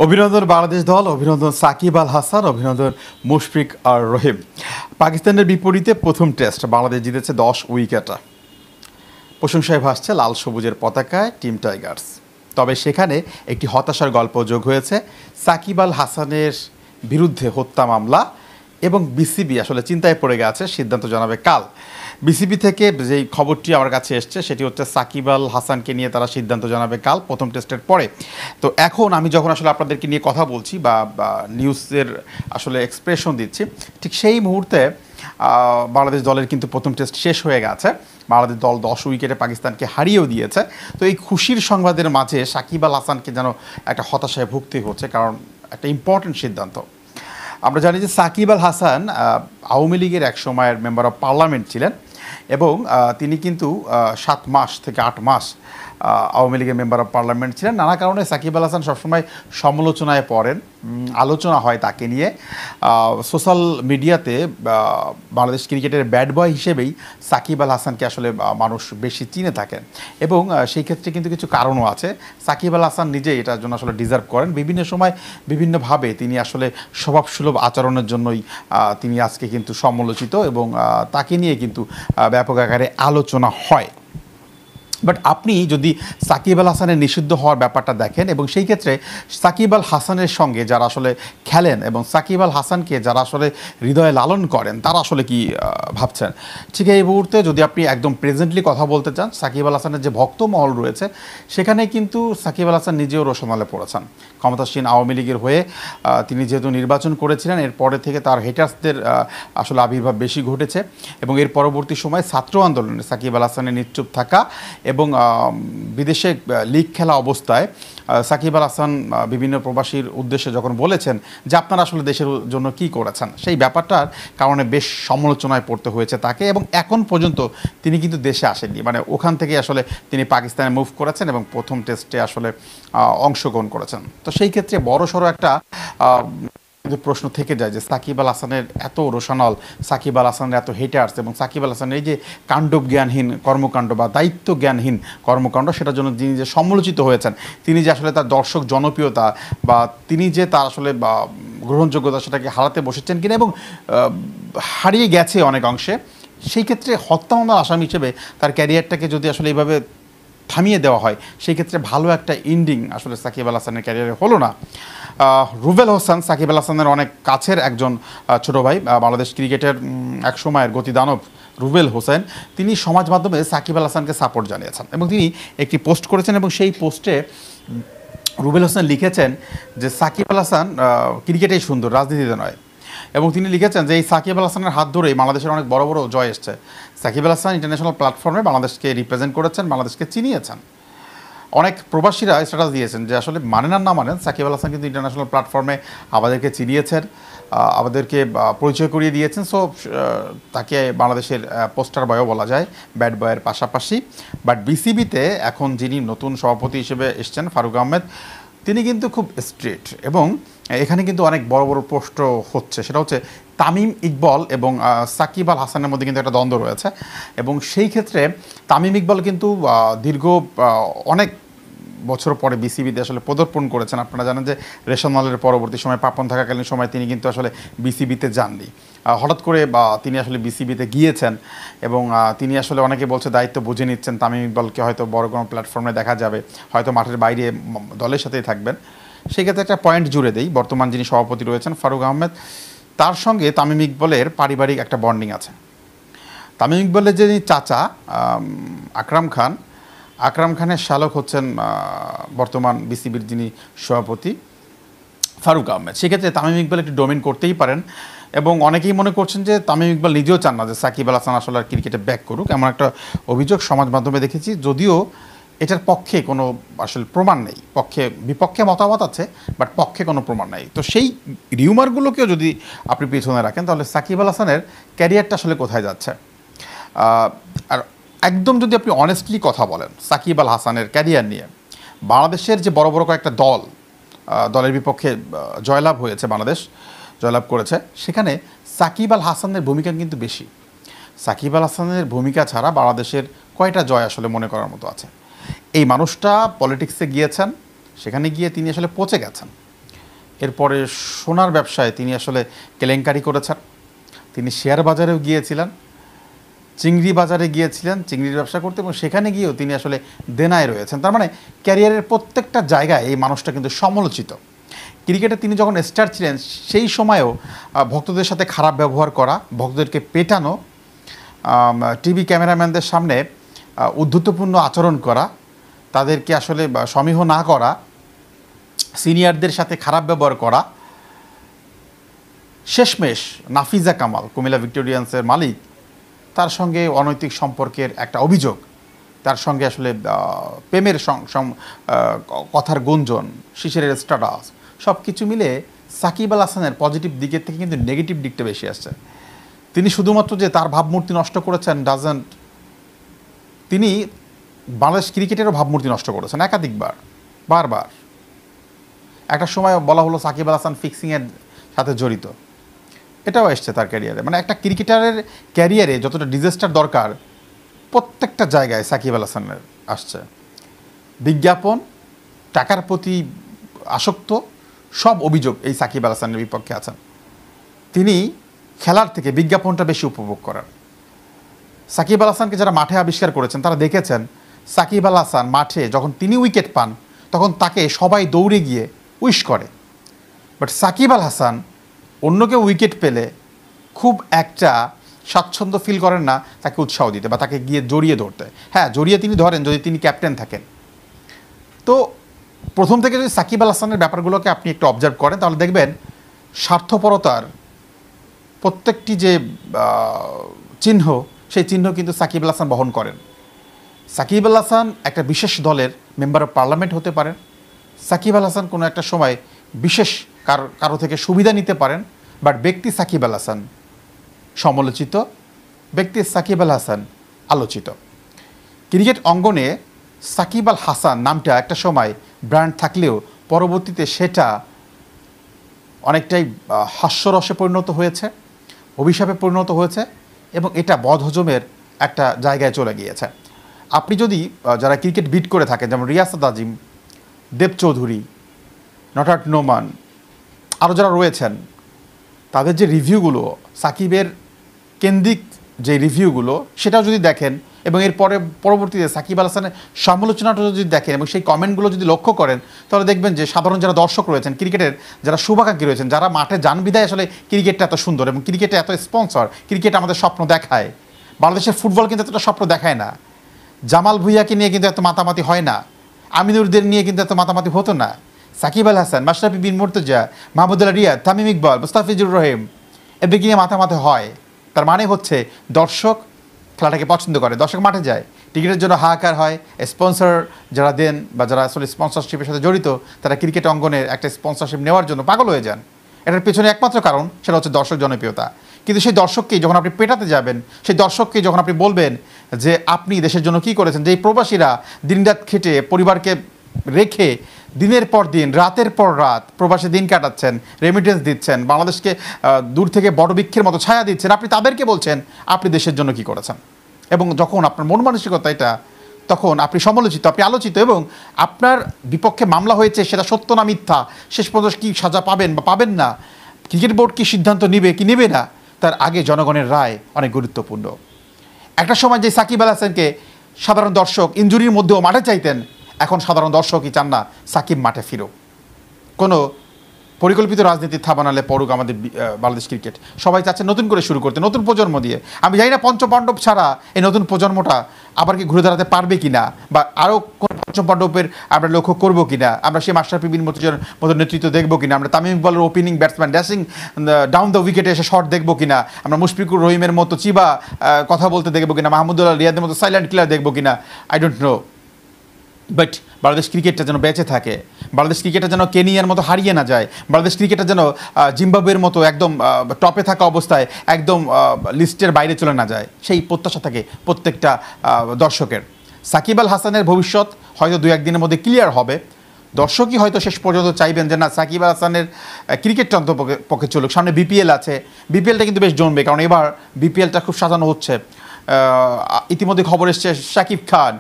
অভিনন্দন বাংলাদেশ দল, অভিনন্দন সাকিব আল হাসান, অভিনন্দন মুশফিক আর রহিম। পাকিস্তানের বিপরীতে প্রথম টেস্ট বাংলাদেশ জিতেছে 10 উইকেটে। প্রশংসায় ভাসছে লাল সবুজের পতাকায় টিম টাইগার্স। তবে সেখানে একটি হতাশার গল্প যোগ হয়েছে। সাকিব আল হাসানের বিরুদ্ধে হত্যা মামলা এবং বিসিবি আসলে চিন্তায় পড়ে গেছে, সিদ্ধান্ত জানাবে কাল। বিসিবি থেকে যেই খবরটি আমার কাছে এসছে সেটি হচ্ছে সাকিব আল হাসানকে নিয়ে তারা সিদ্ধান্ত জানাবে কাল প্রথম টেস্টের পরে। তো এখন আমি যখন আসলে আপনাদেরকে নিয়ে কথা বলছি বা নিউজের আসলে এক্সপ্রেশন দিচ্ছি, ঠিক সেই মুহূর্তে বাংলাদেশ দলের কিন্তু প্রথম টেস্ট শেষ হয়ে গেছে। বাংলাদেশ দল 10 উইকেটে পাকিস্তানকে হারিয়েও দিয়েছে। তো এই খুশির সংবাদের মাঝে সাকিব আল হাসানকে যেন একটা হতাশায় ভুগতে হচ্ছে, কারণ একটা ইম্পর্টেন্ট সিদ্ধান্ত। আমরা জানি যে সাকিব আল হাসান আওয়ামী লীগের এক সময়ের মেম্বার অফ পার্লামেন্ট ছিলেন এবং তিনি কিন্তু 7 মাস থেকে 8 মাস আওয়ামী লীগের মেম্বার অফ পার্লামেন্ট ছিলেন। নানা কারণে সাকিব আল হাসান সবসময় সমালোচনায় পড়েন, আলোচনা হয় তাকে নিয়ে। সোশ্যাল মিডিয়াতে বাংলাদেশ ক্রিকেটের ব্যাড বয় হিসেবেই সাকিব আল হাসানকে আসলে মানুষ বেশি চিনে থাকেন এবং সেই ক্ষেত্রে কিন্তু কিছু কারণও আছে। সাকিব আল হাসান নিজে এটার জন্য আসলে ডিজার্ভ করেন। বিভিন্ন সময় বিভিন্নভাবে তিনি আসলে স্বভাবসুলভ আচরণের জন্যই তিনি আজকে কিন্তু সমালোচিত এবং তাকে নিয়ে কিন্তু ব্যাপক আকারে আলোচনা হয়। বাট আপনি যদি সাকিব আল হাসানের নিষিদ্ধ হওয়ার ব্যাপারটা দেখেন এবং সেই ক্ষেত্রে সাকিব আল হাসানের সঙ্গে যারা আসলে খেলেন এবং সাকিব আল হাসানকে যারা আসলে হৃদয়ে লালন করেন তারা আসলে কি ভাবছেন, ঠিক এই মুহূর্তে যদি আপনি একদম প্রেজেন্টলি কথা বলতে চান, সাকিব আল হাসানের যে ভক্ত মহল রয়েছে সেখানে কিন্তু সাকিব আল হাসান নিজেও রোশনালে পড়েছেন। ক্ষমতাসীন আওয়ামী লীগের হয়ে তিনি যেহেতু নির্বাচন করেছিলেন, এরপরে থেকে তার হেটার্সদের আসলে আবির্ভাব বেশি ঘটেছে এবং এর পরবর্তী সময় ছাত্র আন্দোলনে সাকিব আল হাসানের নিশ্চুপ থাকা এবং বিদেশে লিগ খেলা অবস্থায় সাকিব আল হাসান বিভিন্ন প্রবাসীর উদ্দেশ্যে যখন বলেছেন যে আপনারা আসলে দেশের জন্য কি করেছেন, সেই ব্যাপারটার কারণে বেশ সমালোচনায় পড়তে হয়েছে তাকে এবং এখন পর্যন্ত তিনি কিন্তু দেশে আসেননি। মানে ওখান থেকে আসলে তিনি পাকিস্তানে মুভ করেছেন এবং প্রথম টেস্টে আসলে অংশগ্রহণ করেছেন। তো সেই ক্ষেত্রে বড়সড় একটা কিন্তু প্রশ্ন থেকে যায় যে সাকিব আল হাসানের এত রোশানল, সাকিব আল হাসানের এত হেটার্স এবং সাকিব আল হাসানের এই যে কাণ্ডজ্ঞানহীন কর্মকাণ্ড বা দায়িত্ব জ্ঞানহীন কর্মকাণ্ড, সেটার জন্য যিনি যে সমালোচিত হয়েছেন, তিনি যে আসলে তার দর্শক জনপ্রিয়তা বা তিনি যে তার আসলে গ্রহণযোগ্যতা সেটাকে হারাতে বসেছেন কিনা এবং হারিয়ে গেছে অনেক অংশে, সেই ক্ষেত্রে হত্যা মামলার আসামি হিসেবে তার ক্যারিয়ারটাকে যদি আসলে এইভাবে থামিয়ে দেওয়া হয়, সেই ক্ষেত্রে ভালো একটা এন্ডিং আসলে সাকিব আল হাসানের ক্যারিয়ারে হলো না। রুবেল হোসেন সাকিব আল হাসানের অনেক কাছের একজন ছোট ভাই, বাংলাদেশ ক্রিকেটের এক সময়ের গতিদানব রুবেল হোসেন, তিনি সমাজ মাধ্যমে সাকিব আল হাসানকে সাপোর্ট জানিয়েছেন এবং তিনি একটি পোস্ট করেছেন এবং সেই পোস্টে রুবেল হোসেন লিখেছেন যে সাকিব আল হাসান ক্রিকেটেই সুন্দর, রাজনীতিতে নয়। এবং তিনি লিখেছেন যে এই সাকিব আল হাসানের হাত ধরেই বাংলাদেশের অনেক বড় বড় জয় এসছে। সাকিব আল হাসান ইন্টারন্যাশনাল প্ল্যাটফর্মে বাংলাদেশকে রিপ্রেজেন্ট করেছেন, বাংলাদেশকে চিনিয়েছেন। অনেক প্রবাসীরা স্ট্যাটাস দিয়েছেন যে আসলে মানেন আর না মানেন, সাকিব আল হাসান কিন্তু ইন্টারন্যাশনাল প্ল্যাটফর্মে আমাদেরকে চিনিয়েছেন, আমাদেরকে পরিচয় করিয়ে দিয়েছেন। সো তাকে বাংলাদেশের পোস্টার বয়ও বলা যায়, ব্যাড বয়ের পাশাপাশি। বাট বিসিবিতে এখন যিনি নতুন সভাপতি হিসেবে এসছেন ফারুক আহমেদ, তিনি কিন্তু খুব স্ট্রেট এবং এখানে কিন্তু অনেক বড় বড় প্রশ্ন হচ্ছে। সেটা হচ্ছে তামিম ইকবল এবং সাকিব আল হাসানের মধ্যে কিন্তু একটা দ্বন্দ্ব রয়েছে এবং সেই ক্ষেত্রে তামিম ইকবল কিন্তু দীর্ঘ অনেক বছর পরে বিসিবিতে আসলে পদার্পণ করেছেন। আপনারা জানেন যে রেশনালের পরবর্তী সময় পাপন থাকাকালীন সময় তিনি কিন্তু আসলে বিসিবিতে যাননি, হঠাৎ করে তিনি আসলে বিসিবিতে গিয়েছেন এবং তিনি আসলে অনেকে বলছে দায়িত্ব বুঝে নিচ্ছেন। তামিম ইকবলকে হয়তো বড় কোনো প্ল্যাটফর্মে দেখা যাবে, হয়তো মাঠের বাইরে দলের সাথেই থাকবেন। সেক্ষেত্রে একটা পয়েন্ট জুড়ে দেই, বর্তমান যিনি সভাপতি রয়েছেন ফারুক আহমেদ, তার সঙ্গে তামিম ইকবলের পারিবারিক একটা বন্ডিং আছে। তামিম ইকবলের যিনি চাচা আকরাম খানের শালক হচ্ছেন বর্তমান বিসিবির যিনি সভাপতি ফারুক আহমেদ। সেক্ষেত্রে তামিম ইকবল একটি ডোমিন করতেই পারেন এবং অনেকেই মনে করছেন যে তামিম ইকবল নিজেও চান না যে সাকিব আল হাসান আসলে ক্রিকেটে ব্যাক করুক, এমন একটা অভিযোগ সমাজ মাধ্যমে দেখেছি। যদিও এটার পক্ষে কোনো আসলে প্রমাণ নেই, বিপক্ষে মতামত আছে, বাট পক্ষে কোনো প্রমাণ নেই। তো সেই রিউমারগুলোকেও যদি আপনি পিছনে রাখেন তাহলে সাকিব আল হাসানের ক্যারিয়ারটা আসলে কোথায় যাচ্ছে। আর একদম যদি আপনি অনেস্টলি কথা বলেন সাকিব আল হাসানের ক্যারিয়ার নিয়ে, বাংলাদেশের যে বড় বড় কয়েকটা দলের বিপক্ষে জয়লাভ হয়েছে, বাংলাদেশ জয়লাভ করেছে, সেখানে সাকিব আল হাসানের ভূমিকা কিন্তু বেশি। সাকিব আল হাসানের ভূমিকা ছাড়া বাংলাদেশের কয়টা জয় আসলে মনে করার মতো আছে। এই মানুষটা পলিটিক্সে গিয়েছেন, সেখানে গিয়ে তিনি আসলে পচে গেছেন। এরপরে সোনার ব্যবসায় তিনি আসলে কেলেঙ্কারি করেছেন। তিনি শেয়ার বাজারেও গিয়েছিলেন, চিংড়ি বাজারে গিয়েছিলেন চিংড়ির ব্যবসা করতে, এবং সেখানে গিয়েও তিনি আসলে দেনায় রয়েছেন। তার মানে ক্যারিয়ারের প্রত্যেকটা জায়গায় এই মানুষটা কিন্তু সমালোচিত। ক্রিকেটে তিনি যখন স্টার ছিলেন সেই সময়েও ভক্তদের সাথে খারাপ ব্যবহার করা, ভক্তদেরকে পেটানো, টিভি ক্যামেরাম্যানদের সামনে উদ্ধতপূর্ণ আচরণ করা, তাদেরকে আসলে সমীহ না করা, সিনিয়রদের সাথে খারাপ ব্যবহার করা। শেষমেশ নাফিজা কামাল, কুমিল্লা ভিক্টোরিয়ান্সের মালিক, তার সঙ্গে অনৈতিক সম্পর্কের একটা অভিযোগ, তার সঙ্গে আসলে প্রেমের কথার গুঞ্জন, শিশিরের স্ট্যাটাস, সব কিছু মিলে সাকিব আল হাসানের পজিটিভ দিকের থেকে কিন্তু নেগেটিভ দিকটা বেশি আসছে। তিনি শুধুমাত্র যে তার ভাবমূর্তি নষ্ট করেছেন ডাজেন্ট, তিনি বাংলাদেশ ক্রিকেটেরও ভাবমূর্তি নষ্ট করেছেন একাধিকবার, বারবার। একটা সময় বলা হলো সাকিব আল হাসান ফিক্সিংয়ের সাথে জড়িত, এটাও এসছে তার ক্যারিয়ারে। মানে একটা ক্রিকেটারের ক্যারিয়ারে যতটা ডিজাস্টার দরকার প্রত্যেকটা জায়গায় সাকিব আল হাসানের আসছে। বিজ্ঞাপন, টাকার প্রতি আসক্ত, সব অভিযোগ এই সাকিব আল হাসানের বিপক্ষে আছেন। তিনি খেলার থেকে বিজ্ঞাপনটা বেশি উপভোগ করেন। সাকিব আল হাসানকে যারা মাঠে আবিষ্কার করেছেন তারা দেখেছেন সাকিব আল হাসান মাঠে যখন তিনি উইকেট পান তখন তাকে সবাই দৌড়ে গিয়ে উইশ করে, বাট সাকিব আল হাসান অন্য কেউ উইকেট পেলে খুব একটা স্বাচ্ছন্দ্য ফিল করেন না তাকে উৎসাহ দিতে বা তাকে গিয়ে জড়িয়ে ধরতে। হ্যাঁ, জড়িয়ে তিনি ধরেন যদি তিনি ক্যাপ্টেন থাকেন। তো প্রথম থেকে যদি সাকিব আল হাসানের ব্যাপারগুলোকে আপনি একটু অবজার্ভ করেন তাহলে দেখবেন স্বার্থপরতার প্রত্যেকটি যে চিহ্ন, সেই চিহ্ন কিন্তু সাকিব আল হাসান বহন করেন। সাকিব আল হাসান একটা বিশেষ দলের মেম্বার অফ পার্লামেন্ট হতে পারেন, সাকিব আল হাসান কোনো একটা সময় বিশেষ কারো থেকে সুবিধা নিতে পারেন, বাট ব্যক্তি সাকিব আল হাসান সমালোচিত, ব্যক্তি সাকিব আল হাসান আলোচিত। ক্রিকেট অঙ্গনে সাকিব আল হাসান নামটা একটা সময় ব্র্যান্ড থাকলেও পরবর্তীতে সেটা অনেকটাই হাস্যরসে পরিণত হয়েছে, অভিশাপে পরিণত হয়েছে, এবং এটা বদহজমের একটা জায়গায় চলে গিয়েছে। আপনি যদি যারা ক্রিকেট বিট করে থাকেন যেমন রিয়াসাত আজিম, দেব চৌধুরী, নটরাট নোমান, আরও যারা রয়েছেন, তাদের যে রিভিউগুলো, সাকিবের কেন্দ্রিক যে রিভিউগুলো, সেটাও যদি দেখেন এবং এর পরবর্তীতে সাকিব আল হাসানের সমালোচনাটা যদি দেখেন এবং সেই কমেন্টগুলো যদি লক্ষ্য করেন তাহলে দেখবেন যে সাধারণ যারা দর্শক রয়েছেন, ক্রিকেটের যারা শুভাকাঙ্ক্ষী রয়েছেন, যারা মাঠে যান বিধায় আসলে ক্রিকেটটা এত সুন্দর এবং ক্রিকেটে এত স্পন্সর, ক্রিকেট আমাদের স্বপ্ন দেখায়। বাংলাদেশের ফুটবল কিন্তু এতটা স্বপ্ন দেখায় না। জামাল ভুঁইয়াকে নিয়ে কিন্তু এত মাতামাতি হয় না, আমিনুরদের নিয়ে কিন্তু এত মাতামাতি হতো না। সাকিব আল হাসান, মাশরাফি বিন মুর্তজা, মাহমুদুল্লাহ রিয়াদ, তামিম ইকবাল, মুস্তাফিজুর রহিম, এদেরকে নিয়ে মাতামাতি হয়। তার মানে হচ্ছে দর্শক খেলাটাকে পছন্দ করে, দর্শক মাঠে যায়, টিকিটের জন্য হাহাকার হয়। স্পন্সর যারা দেন বা যারা আসলে স্পন্সরশিপের সাথে জড়িত তারা ক্রিকেট অঙ্গনের একটা স্পন্সরশিপ নেওয়ার জন্য পাগল হয়ে যান। এটার পেছনে একমাত্র কারণ সেটা হচ্ছে দর্শক জনপ্রিয়তা। কিন্তু সেই দর্শককেই যখন আপনি পেটাতে যাবেন, সেই দর্শককেই যখন আপনি বলবেন যে আপনি দেশের জন্য কী করেছেন, যে এই প্রবাসীরা দিনরাত খেটে পরিবারকে রেখে দিনের পর দিন, রাতের পর রাত প্রবাসে দিন কাটাচ্ছেন, রেমিটেন্স দিচ্ছেন, বাংলাদেশকে দূর থেকে বড় বৃক্ষের মতো ছায়া দিচ্ছেন, আপনি তাদেরকে বলছেন আপনি দেশের জন্য কী করেছেন। এবং যখন আপনার মন মানসিকতা এটা, তখন আপনি সমালোচিত, আপনি আলোচিত, এবং আপনার বিপক্ষে মামলা হয়েছে সেটা সত্য না মিথ্যা, শেষ পর্যন্ত কী সাজা পাবেন বা পাবেন না, ক্রিকেট বোর্ড কী সিদ্ধান্ত নেবে কি নেবে না, তার আগে জনগণের রায় অনেক গুরুত্বপূর্ণ। একটা সময় যে সাকিব আল হাসানকে সাধারণ দর্শক ইনজুরির মধ্যেও মাঠে চাইতেন, এখন সাধারণ দর্শকই চান না সাকিব মাঠে ফিরুক। কোনো পরিকল্পিত রাজনীতির থাবা নালে পড়ুক আমাদের বাংলাদেশ ক্রিকেট। সবাই চাচ্ছে নতুন করে শুরু করতে, নতুন প্রজন্ম দিয়ে। আমি জানি না পঞ্চপাণ্ডব ছাড়া এই নতুন প্রজন্মটা আবার কি ঘুরে দাঁড়াতে পারবে কি না, বা আরও কোন পঞ্চপাণ্ডবের আমরা লক্ষ্য করবো কি না, আমরা সেই মাশরাফি বিন মুর্তজার মতো নেতৃত্ব দেখবো কিনা, আমরা তামিম ইকবালের opening batsman dashing down the উইকেটে এসে শট দেখবো কিনা, আমরা মুশফিকুর রহিমের মতো চিবা কথা বলতে দেখবো কিনা, মাহমুদুল্লাহ রিয়াদের মতো সাইলেন্ট কিলার দেখবো কিনা, I don't know. But Bangladesh ক্রিকেটটা যেন বেঁচে থাকে, বাংলাদেশ ক্রিকেটটা যেন কেনিয়ার মতো হারিয়ে না যায়, বাংলাদেশ ক্রিকেটটা যেন জিম্বাবুয়ের মতো একদম টপে থাকা অবস্থায় একদম লিস্টের বাইরে চলে না যায়, সেই প্রত্যাশা থাকে প্রত্যেকটা দর্শকের। সাকিব আল হাসানের ভবিষ্যৎ হয়তো 2-1 দিনের মধ্যে ক্লিয়ার হবে। দর্শকই হয়তো শেষ পর্যন্ত চাইবেন যে না, সাকিব আল হাসানের ক্রিকেটটা অন্তপক্ষে চলুক। সামনে বিপিএল আছে, বিপিএলটা কিন্তু বেশ জমবে, কারণ এবার বিপিএলটা খুব সাজানো হচ্ছে। ইতিমধ্যে খবর এসছে Shakib Khan,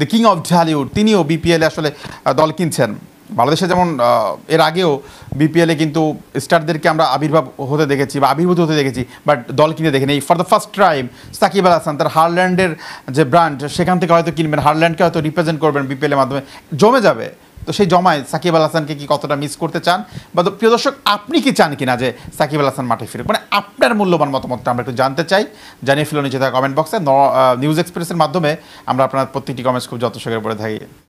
the king of Dhallywood, তিনিও বিপিএলে আসলে দল কিনছেন। বাংলাদেশে যেমন এর আগেও বিপিএলে কিন্তু স্টারদেরকে আমরা আবির্ভাব হতে দেখেছি বা আবির্ভূত হতে দেখেছি, বাট দল কিনে দেখেনি। For the first time Shakib Al Hasan তার হারল্যান্ডের যে ব্র্যান্ড সেখান থেকে হয়তো কিনবেন, হারল্যান্ডকে হয়তো রিপ্রেজেন্ট করবেন বিপিএলের মাধ্যমে, জমে যাবে। তো সেই জমায় সাকিব আল হাসানকে কি কতটা মিস করতে চান, বা প্রিয় দর্শক আপনি কি চান কিনা যে সাকিব আল হাসান মাঠে ফিরুক? মানে আপনার মূল্যবান মতামতটা আমরা একটু জানতে চাই। জানিয়ে ফেলো নিচে থাকা কমেন্ট বক্সে। নিউজ এক্সপ্রেসের মাধ্যমে আমরা আপনার প্রত্যেকটি কমেন্টস খুব যত্ন সহকারে পড়ে থাকি।